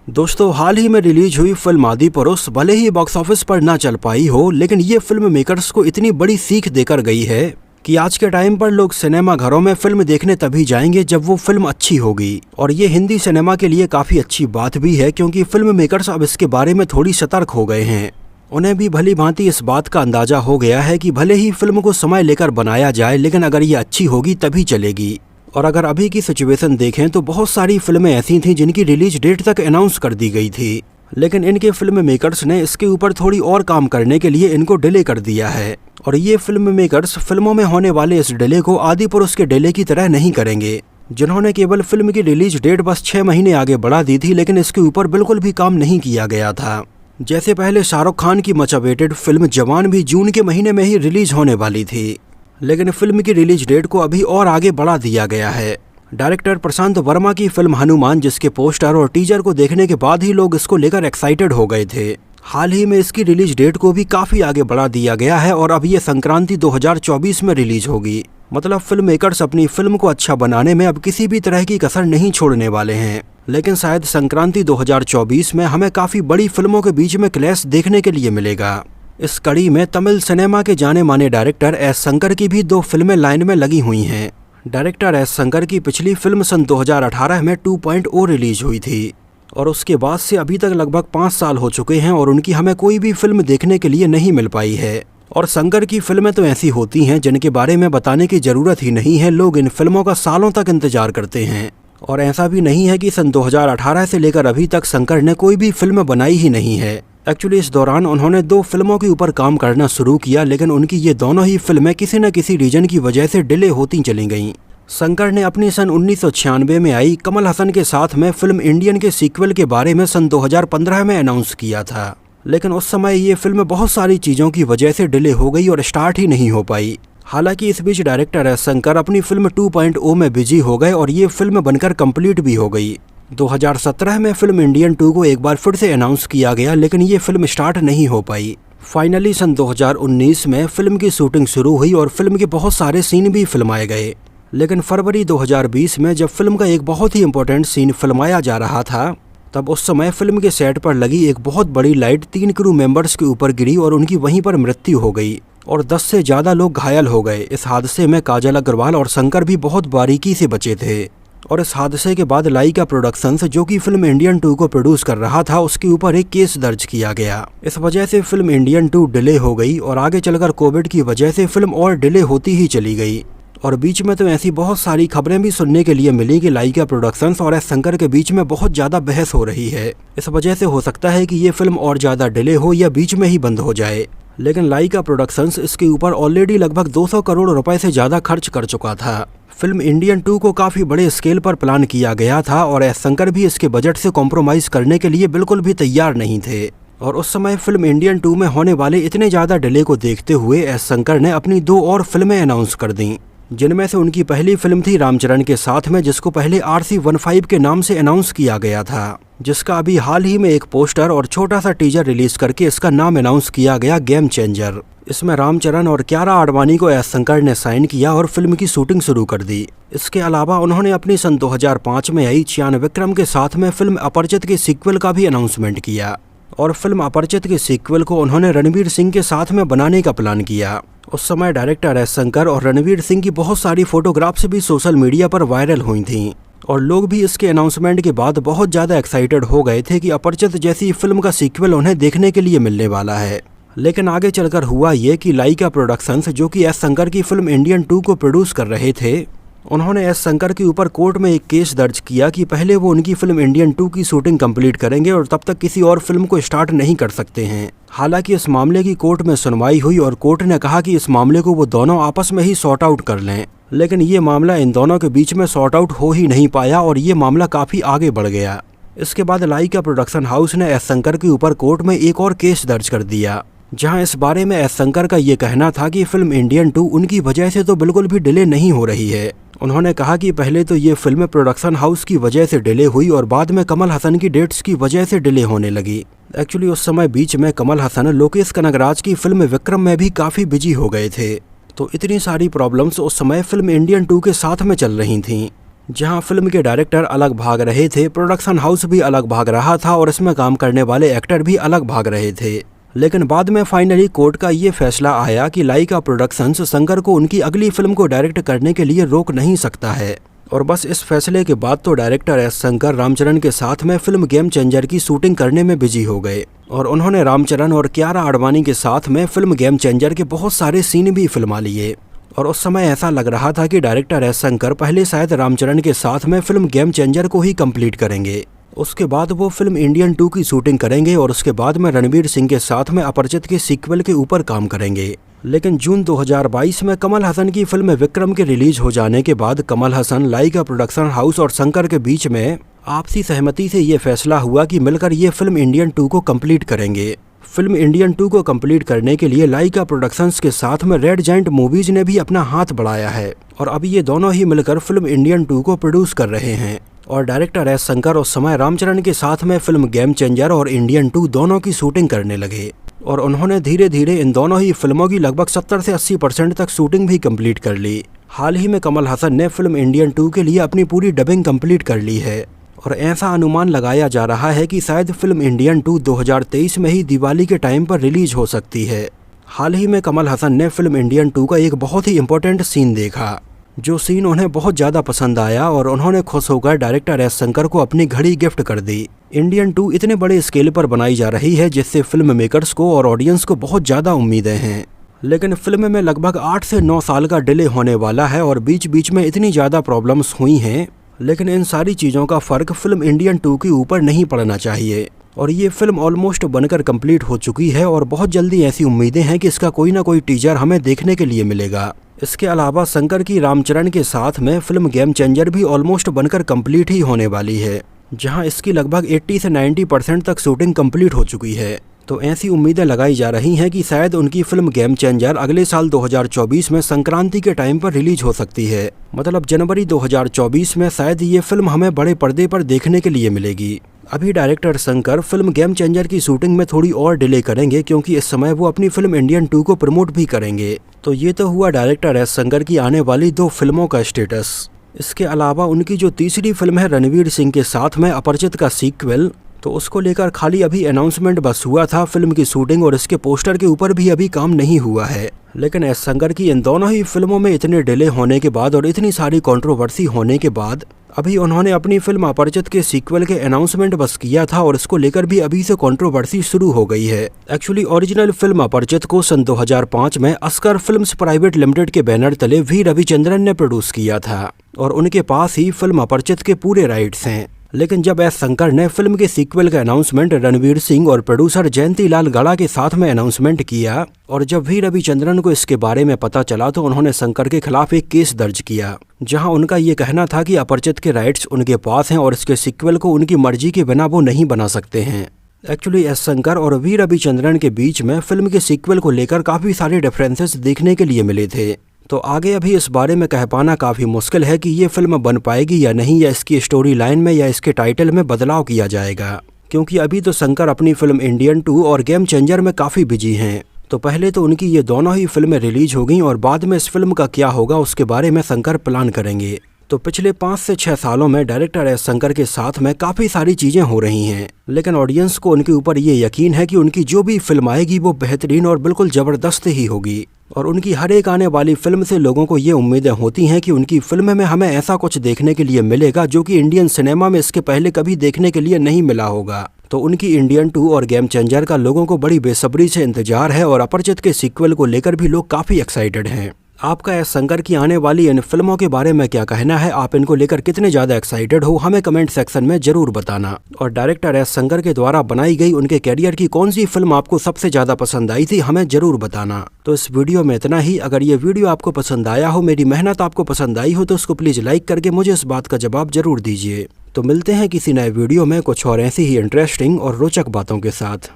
दोस्तों, हाल ही में रिलीज हुई फिल्म आदिपुरुष भले ही बॉक्स ऑफिस पर ना चल पाई हो, लेकिन ये फिल्म मेकर्स को इतनी बड़ी सीख देकर गई है कि आज के टाइम पर लोग सिनेमा घरों में फिल्म देखने तभी जाएंगे जब वो फिल्म अच्छी होगी। और ये हिंदी सिनेमा के लिए काफी अच्छी बात भी है, क्योंकि फिल्म मेकर्स अब इसके बारे में थोड़ी सतर्क हो गए हैं। उन्हें भी भली भांति इस बात का अंदाजा हो गया है कि भले ही फिल्म को समय लेकर बनाया जाए, लेकिन अगर ये अच्छी होगी तभी चलेगी। और अगर अभी की सिचुएशन देखें तो बहुत सारी फिल्में ऐसी थीं जिनकी रिलीज डेट तक अनाउंस कर दी गई थी, लेकिन इनके फिल्म मेकर्स ने इसके ऊपर थोड़ी और काम करने के लिए इनको डिले कर दिया है। और ये फिल्म मेकर्स फिल्मों में होने वाले इस डिले को आदिपुरुष के डिले की तरह नहीं करेंगे, जिन्होंने केवल फिल्म की रिलीज डेट बस 6 महीने आगे बढ़ा दी थी, लेकिन इसके ऊपर बिल्कुल भी काम नहीं किया गया था। जैसे पहले शाहरुख खान की मच अवेटेड फिल्म जवान भी जून के महीने में ही रिलीज होने वाली थी, लेकिन फिल्म की रिलीज डेट को अभी और आगे बढ़ा दिया गया है। डायरेक्टर प्रशांत वर्मा की फिल्म हनुमान, जिसके पोस्टर और टीजर को देखने के बाद ही लोग इसको लेकर एक्साइटेड हो गए थे, हाल ही में इसकी रिलीज डेट को भी काफी आगे बढ़ा दिया गया है और अब ये संक्रांति 2024 में रिलीज होगी। मतलब फिल्म मेकर्स अपनी फिल्म को अच्छा बनाने में अब किसी भी तरह की कसर नहीं छोड़ने वाले हैं। लेकिन शायद संक्रांति 2024 में हमें काफी बड़ी फिल्मों के बीच में क्लैश देखने के लिए मिलेगा। इस कड़ी में तमिल सिनेमा के जाने माने डायरेक्टर एस शंकर की भी 2 फिल्में लाइन में लगी हुई हैं। डायरेक्टर एस शंकर की पिछली फिल्म सन 2018 में 2.0 रिलीज हुई थी और उसके बाद से अभी तक लगभग 5 साल हो चुके हैं और उनकी हमें कोई भी फिल्म देखने के लिए नहीं मिल पाई है। और शंकर की फिल्में तो ऐसी होती हैं जिनके बारे में बताने की जरूरत ही नहीं है, लोग इन फिल्मों का सालों तक इंतजार करते हैं। और ऐसा भी नहीं है कि सन 2018 से लेकर अभी तक शंकर ने कोई भी फिल्म बनाई ही नहीं है। एक्चुअली इस दौरान उन्होंने 2 फिल्मों के ऊपर काम करना शुरू किया, लेकिन उनकी ये दोनों ही फिल्में किसी न किसी रीजन की वजह से डिले होती चली गईं। शंकर ने अपनी सन 1996 में आई कमल हसन के साथ में फिल्म इंडियन के सीक्वल के बारे में सन 2015 में अनाउंस किया था, लेकिन उस समय ये फिल्म बहुत सारी चीज़ों की वजह से डिले हो गई और स्टार्ट ही नहीं हो पाई। हालांकि इस बीच डायरेक्टर एस शंकर अपनी फिल्म 2.0 में बिजी हो गए और ये फिल्म बनकर कंप्लीट भी हो गई। 2017 में फिल्म इंडियन 2 को एक बार फिर से अनाउंस किया गया, लेकिन ये फिल्म स्टार्ट नहीं हो पाई। फाइनली सन 2019 में फिल्म की शूटिंग शुरू हुई और फिल्म के बहुत सारे सीन भी फिल्माए गए, लेकिन फरवरी 2020 में जब फिल्म का एक बहुत ही इंपॉर्टेंट सीन फिल्माया जा रहा था, तब उस समय फिल्म के सेट पर लगी एक बहुत बड़ी लाइट 3 क्रू मेंबर्स के ऊपर गिरी और उनकी वहीं पर मृत्यु हो गई और 10 से ज़्यादा लोग घायल हो गए। इस हादसे में काजल अग्रवाल और शंकर भी बहुत बारीकी से बचे थे। और इस हादसे के बाद लाइका प्रोडक्शंस, जो कि फिल्म इंडियन 2 को प्रोड्यूस कर रहा था, उसके ऊपर एक केस दर्ज किया गया। इस वजह से फिल्म इंडियन 2 डिले हो गई और आगे चलकर कोविड की वजह से फिल्म और डिले होती ही चली गई। और बीच में तो ऐसी बहुत सारी खबरें भी सुनने के लिए मिली कि लाइका प्रोडक्शंस और एस शंकर के बीच में बहुत ज़्यादा बहस हो रही है। इस वजह से हो सकता है कि ये फिल्म और ज़्यादा डिले हो या बीच में ही बंद हो जाए। लेकिन लाइका प्रोडक्शंस इसके ऊपर ऑलरेडी लगभग 200 करोड़ रुपए से ज़्यादा खर्च कर चुका था। फिल्म इंडियन 2 को काफ़ी बड़े स्केल पर प्लान किया गया था और एस शंकर भी इसके बजट से कॉम्प्रोमाइज़ करने के लिए बिल्कुल भी तैयार नहीं थे। और उस समय फिल्म इंडियन 2 में होने वाले इतने ज़्यादा डिले को देखते हुए एस शंकर ने अपनी 2 और फिल्में अनाउंस कर दी, जिनमें से उनकी पहली फिल्म थी रामचरण के साथ में, जिसको पहले RC-15 के नाम से अनाउंस किया गया था, जिसका अभी हाल ही में एक पोस्टर और छोटा सा टीजर रिलीज करके इसका नाम अनाउंस किया गया, गेम चेंजर। इसमें रामचरण और कियारा आडवाणी को एस शंकर ने साइन किया और फिल्म की शूटिंग शुरू कर दी। इसके अलावा उन्होंने अपनी सन 2005 में आई चियान विक्रम के साथ में फिल्म अपरिचित के सीक्वल का भी अनाउंसमेंट किया और फिल्म अपरिचित के सीक्वल को उन्होंने रणवीर सिंह के साथ में बनाने का प्लान किया। उस समय डायरेक्टर एस शंकर और रणवीर सिंह की बहुत सारी फोटोग्राफ्स भी सोशल मीडिया पर वायरल हुई थीं और लोग भी इसके अनाउंसमेंट के बाद बहुत ज़्यादा एक्साइटेड हो गए थे कि अपरिचित जैसी फिल्म का सीक्वल उन्हें देखने के लिए मिलने वाला है। लेकिन आगे चलकर हुआ ये कि लाइका प्रोडक्शंस, जो कि एस शंकर की फिल्म इंडियन 2 को प्रोड्यूस कर रहे थे, उन्होंने एस शंकर के ऊपर कोर्ट में एक केस दर्ज किया कि पहले वो उनकी फिल्म इंडियन 2 की शूटिंग कंप्लीट करेंगे और तब तक किसी और फिल्म को स्टार्ट नहीं कर सकते हैं। हालांकि इस मामले की कोर्ट में सुनवाई हुई और कोर्ट ने कहा कि इस मामले को वो दोनों आपस में ही सॉर्ट आउट कर लें, लेकिन ये मामला इन दोनों के बीच में सॉर्ट आउट हो ही नहीं पाया और ये मामला काफ़ी आगे बढ़ गया। इसके बाद लाइका प्रोडक्शन हाउस ने एस शंकर के ऊपर कोर्ट में एक और केस दर्ज कर दिया, जहां इस बारे में एस शंकर का ये कहना था कि फिल्म इंडियन 2 उनकी वजह से तो बिल्कुल भी डिले नहीं हो रही है। उन्होंने कहा कि पहले तो ये फिल्म प्रोडक्शन हाउस की वजह से डिले हुई और बाद में कमल हसन की डेट्स की वजह से डिले होने लगी। एक्चुअली उस समय बीच में कमल हसन लोकेश कनगराज की फिल्म विक्रम में भी काफ़ी बिजी हो गए थे, तो इतनी सारी प्रॉब्लम्स उस समय फिल्म इंडियन 2 के साथ में चल रही थीं। जहां फिल्म के डायरेक्टर अलग भाग रहे थे, प्रोडक्शन हाउस भी अलग भाग रहा था और इसमें काम करने वाले एक्टर भी अलग भाग रहे थे। लेकिन बाद में फाइनली कोर्ट का ये फैसला आया कि लाइका प्रोडक्शंस शंकर को उनकी अगली फिल्म को डायरेक्ट करने के लिए रोक नहीं सकता है। और बस इस फैसले के बाद तो डायरेक्टर एस शंकर रामचरण के साथ में फिल्म गेम चेंजर की शूटिंग करने में बिजी हो गए और उन्होंने रामचरण और कियारा आडवाणी के साथ में फिल्म गेम चेंजर के बहुत सारे सीन भी फिल्मा लिए। और उस समय ऐसा लग रहा था कि डायरेक्टर एस शंकर पहले शायद रामचरण के साथ में फिल्म गेम चेंजर को ही कंप्लीट करेंगे, उसके बाद वो फिल्म इंडियन 2 की शूटिंग करेंगे और उसके बाद में रणवीर सिंह के साथ में अपरिचित के सीक्वल के ऊपर काम करेंगे। लेकिन जून 2022 में कमल हसन की फिल्म विक्रम के रिलीज हो जाने के बाद कमल हसन, लाइका प्रोडक्शन हाउस और शंकर के बीच में आपसी सहमति से ये फैसला हुआ कि मिलकर ये फिल्म इंडियन 2 को कंप्लीट करेंगे। फिल्म इंडियन 2 को कंप्लीट करने के लिए लाइका प्रोडक्शंस के साथ में रेड जायंट मूवीज ने भी अपना हाथ बढ़ाया है और अभी ये दोनों ही मिलकर फिल्म इंडियन 2 को प्रोड्यूस कर रहे हैं। और डायरेक्टर एस शंकर उस समय रामचरण के साथ में फिल्म गेम चेंजर और इंडियन 2 दोनों की शूटिंग करने लगे और उन्होंने धीरे धीरे इन दोनों ही फिल्मों की लगभग 70 से 80% तक शूटिंग भी कंप्लीट कर ली। हाल ही में कमल हसन ने फिल्म इंडियन 2 के लिए अपनी पूरी डबिंग कंप्लीट कर ली है और ऐसा अनुमान लगाया जा रहा है कि शायद फिल्म इंडियन 2 2023 में ही दिवाली के टाइम पर रिलीज हो सकती है। हाल ही में कमल हसन ने फिल्म इंडियन 2 का एक बहुत ही इम्पोर्टेंट सीन देखा, जो सीन उन्हें बहुत ज़्यादा पसंद आया और उन्होंने खुश होकर डायरेक्टर एस शंकर को अपनी घड़ी गिफ्ट कर दी। इंडियन 2 इतने बड़े स्केल पर बनाई जा रही है जिससे फिल्म मेकर्स को और ऑडियंस को बहुत ज़्यादा उम्मीदें हैं, लेकिन फिल्म में लगभग 8 से 9 साल का डिले होने वाला है और बीच बीच में इतनी ज़्यादा प्रॉब्लम्स हुई हैं। लेकिन इन सारी चीज़ों का फ़र्क फिल्म इंडियन 2 के ऊपर नहीं पड़ना चाहिए और ये फिल्म ऑलमोस्ट बनकर कंप्लीट हो चुकी है और बहुत जल्दी ऐसी उम्मीदें हैं कि इसका कोई ना कोई टीजर हमें देखने के लिए मिलेगा। इसके अलावा शंकर की रामचरण के साथ में फिल्म गेम चेंजर भी ऑलमोस्ट बनकर कंप्लीट ही होने वाली है, जहां इसकी लगभग 80 से 90% तक शूटिंग कंप्लीट हो चुकी है। तो ऐसी उम्मीदें लगाई जा रही हैं कि शायद उनकी फिल्म गेम चेंजर अगले साल 2024 में संक्रांति के टाइम पर रिलीज हो सकती है, मतलब जनवरी 2024 में शायद ये फिल्म हमें बड़े पर्दे पर देखने के लिए मिलेगी। अभी director Shankar film game changer की शूटिंग में थोड़ी और डिले करेंगे क्योंकि इस समय वो अपनी फिल्म इंडियन 2 को प्रमोट भी करेंगे। तो ये तो हुआ डायरेक्टर एस शंकर की आने वाली 2 फिल्मों का स्टेटस। इसके अलावा उनकी जो तीसरी फिल्म है रणवीर सिंह के साथ में अपरिचित का सीक्वल, तो उसको लेकर खाली अभी अनाउंसमेंट बस हुआ था। फिल्म की शूटिंग और इसके पोस्टर के ऊपर भी अभी काम नहीं हुआ है। लेकिन एस शंकर की इन दोनों ही फिल्मों में इतने डिले होने के बाद और इतनी सारी कंट्रोवर्सी होने के बाद अभी उन्होंने अपनी फिल्म अपरिचित के सीक्वल के अनाउंसमेंट बस किया था और इसको लेकर भी अभी से कंट्रोवर्सी शुरू हो गई है। एक्चुअली ओरिजिनल फिल्म अपरिचित को सन 2005 में अस्कर फिल्म्स प्राइवेट लिमिटेड के बैनर तले वी रविचंद्रन ने प्रोड्यूस किया था और उनके पास ही फिल्म अपरिचित के पूरे राइट्स हैं। लेकिन जब एस शंकर ने फिल्म के सीक्वल का अनाउंसमेंट रणवीर सिंह और प्रोड्यूसर जयंती लाल गड़ा के साथ में अनाउंसमेंट किया और जब वी रविचंद्रन को इसके बारे में पता चला तो उन्होंने शंकर के खिलाफ एक केस दर्ज किया, जहां उनका ये कहना था कि अपरिचित के राइट्स उनके पास हैं और इसके सीक्वल को उनकी मर्जी के बिना वो नहीं बना सकते हैं। एक्चुअली एस शंकर और वी रविचंद्रन के बीच में फिल्म के सीक्वल को लेकर काफ़ी सारे डिफरेंसेस देखने के लिए मिले थे। तो आगे अभी इस बारे में कह पाना काफ़ी मुश्किल है कि ये फिल्म बन पाएगी या नहीं, या इसकी स्टोरी लाइन में या इसके टाइटल में बदलाव किया जाएगा, क्योंकि अभी तो शंकर अपनी फिल्म इंडियन 2 और गेम चेंजर में काफ़ी बिजी हैं। तो पहले तो उनकी ये दोनों ही फिल्में रिलीज हो गई और बाद में इस फिल्म का क्या होगा उसके बारे में शंकर प्लान करेंगे। तो पिछले 5 से 6 सालों में डायरेक्टर एस शंकर के साथ में काफ़ी सारी चीज़ें हो रही हैं, लेकिन ऑडियंस को उनके ऊपर ये यकीन है कि उनकी जो भी फिल्म आएगी वो बेहतरीन और बिल्कुल ज़बरदस्त ही होगी। और उनकी हर एक आने वाली फिल्म से लोगों को ये उम्मीदें होती हैं कि उनकी फिल्म में हमें ऐसा कुछ देखने के लिए मिलेगा जो कि इंडियन सिनेमा में इसके पहले कभी देखने के लिए नहीं मिला होगा। तो उनकी इंडियन 2 और गेम चेंजर का लोगों को बड़ी बेसब्री से इंतजार है और अपरिचित के सीक्वल को लेकर भी लोग काफ़ी एक्साइटेड हैं। आपका एस शंकर की आने वाली इन फिल्मों के बारे में क्या कहना है? आप इनको लेकर कितने ज़्यादा एक्साइटेड हो, हमें कमेंट सेक्शन में ज़रूर बताना। और डायरेक्टर एस शंकर के द्वारा बनाई गई उनके कैरियर की कौन सी फिल्म आपको सबसे ज़्यादा पसंद आई थी, हमें ज़रूर बताना। तो इस वीडियो में इतना ही। अगर ये वीडियो आपको पसंद आया हो, मेरी मेहनत आपको पसंद आई हो, तो उसको प्लीज़ लाइक करके मुझे इस बात का जवाब ज़रूर दीजिए। तो मिलते हैं किसी नए वीडियो में कुछ और ऐसी ही इंटरेस्टिंग और रोचक बातों के साथ।